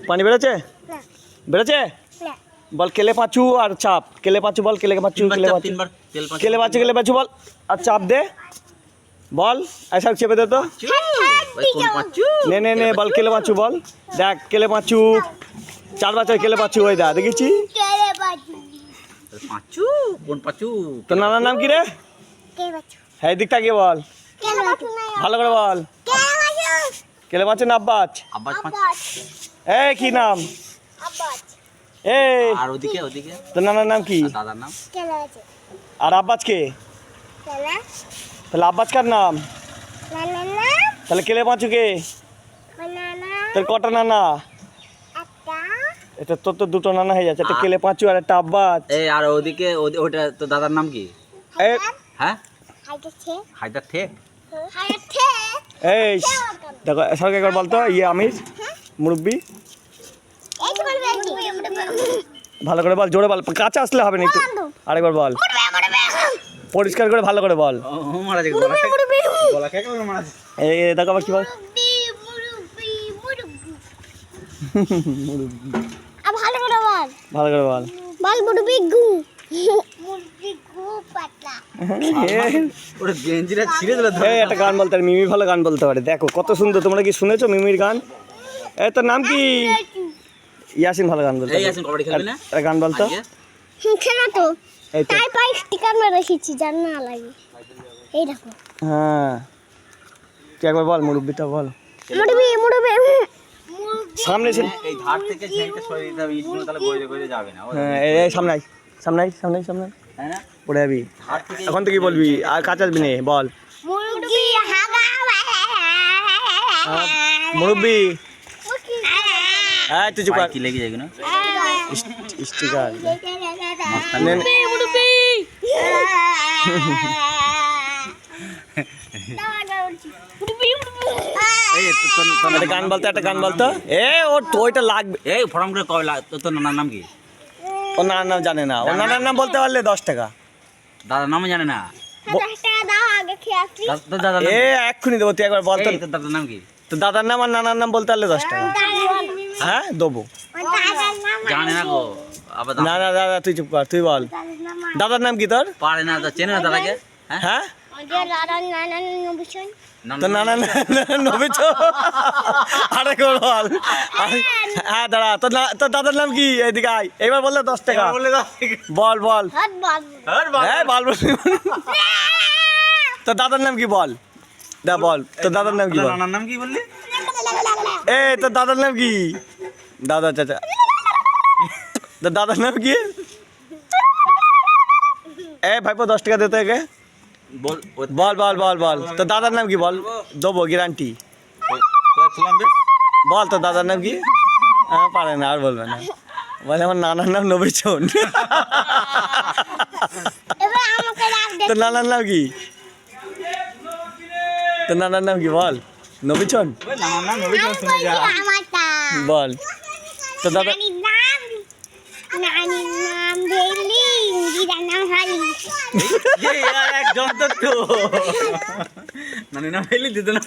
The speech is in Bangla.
পানি বেরোচ্ছে? বেরোচ্ছে? বল কেলে পাঁচু আর চাপ। কেলে পাঁচু বল, কেলে পাঁচু, কেলে পাঁচু, কেলে পাঁচু, কেলে পাঁচু বল আর চাপ দে। বল ऐसा চেপে দে তো। নে নে নে বল কেলে পাঁচু বল। দেখ কেলে পাঁচু 4 বছর কেলে পাঁচু ওই দা দেখেছি। পাঁচু কোন পাঁচু? তোর নানার নাম কি রে? হ্যাঁ দিক তাকিয়ে বল, ভালো করে বল। কেলে পাঁচু না আব্বাস? আব্বাস এই কি নাম? এই আর ওদিকে ওদিকে তোর নানার নাম কি? দাদার নাম আর আব্বাস কে? তাহলে আব্বাস কার নাম? তাহলে কেলে পাঁচু কে? তোর কটা নানা? এটা তোর তো দুটো নানা হয়ে যাচ্ছে, একটা কেলে পাঁচু আর একটা আব্বাস। এই আর ওদিকে ওটা তো দাদার নাম কি? এই হ্যাঁ হায়দার ঠেক। এই দেখো সরকার একবার বলতো ইয়ে আমির মুরব্বি ভালো করে বল, জোরে বল, কাছে আসলে হবে না, একটু আরেকবার বল পরিষ্কার করে ভালো করে বল। এই দেখো আবার কি বল, ভালো করে বল, ভালো করে বল। বল মুরবি গু, মুরবি গু পাতলা। ওটা গেঞ্জিটা ছিঁড়ে দিল। এই একটা গান বলতে পারে, মিমি ভালো গান বলতে পারে। দেখো কত সুন্দর, তোমরা কি শুনেছো মিমির গান? এই তোর নাম কি? ইয়াসিন ভালো গান বলতে এই আসেন কবাডি খেলবি না? একটা গান বলতো। খেলা তো এই তো তাই পাই স্টিকার মেরে রেখেছি জান না লাগে। এই দেখো হ্যাঁ তুই একবার বল মুরব্বিটা বল। মুরবি মুরবি সামনে ছিল। এই ধার থেকে ঝেঁটে সরিয়ে দিতে হবে, ইটগুলো তাহলে বইরে বইরে যাবে না। হ্যাঁ এই সামনে আয়, সামনে আয়, সামনে আয়, সামনে আয়। তাই না? পড়ে যাবি ধার থেকে এখন তো কি বলবি, আর কাছে আসবি না বল। মুরগি হাগা মুরব্বি হ্যাঁ তুই চুপ কর। কি লেগে যায় না? স্টিকার মুরবি এই তোর একটা গান বলতো, একটা গান বলতো। এ ওর তো ওইটা লাগবে। এই ফর্ম করে কবে তোর নানার নাম কি? ওর নানার নাম জানে না, ওর নানার নাম বলতে পারলে 10 টাকা। দাদার নামও জানে না? 10 টাকা দাও আগে খেয়ে আসি। তোর দাদার নাম এ এক্ষুনি দেবো, তুই একবার বল তো। এই তোর দাদার নাম কি? তো দাদার নাম আর নানার নাম বলতে পারলে 10 টাকা। হ্যাঁ দেবো। জানে না গো। আবার না না দাদা তুই চুপ কর, তুই বল দাদার নাম কি তোর? পারে না, তো চেনে না দাদাকে? হ্যাঁ ওদের লাড়ন নানান নবুছন তোর নানা নবেছ আরে বল। হ্যাঁ দাদা তোর দাদার নাম কি? এদিকে আয়, এবার বললে 10 টাকা। বল বল হাত বাদ হ্যাঁ বল বল। তোর দাদার নাম কি বল, দা বল তোর দাদার নাম কি বল। নানার নাম কি বললি? এ তোর দাদার নাম কি? দাদা চাচা তোর দাদার নাম কি? এ ভাইপো 10 টাকা দিতে একে। বল বল বল বল বল তোর দাদার নাম কি বল, দেবো গ্যারান্টি। বল তোর দাদার নাম কি? হ্যাঁ পারে না, আর বলবে না। বলে আমার নানার নাম নবীচন। এবার আমাকে রাখ দে। তোর নানার নাম কি? তোর নানার নাম কি বল? নবীচন নানার নাম নবীচন শুনে যা। আমারটা বল। তোর দাদা নানির নাম ভেলি, দিদার নাম হালি। একজন তো নানি নাম এলি দিত না।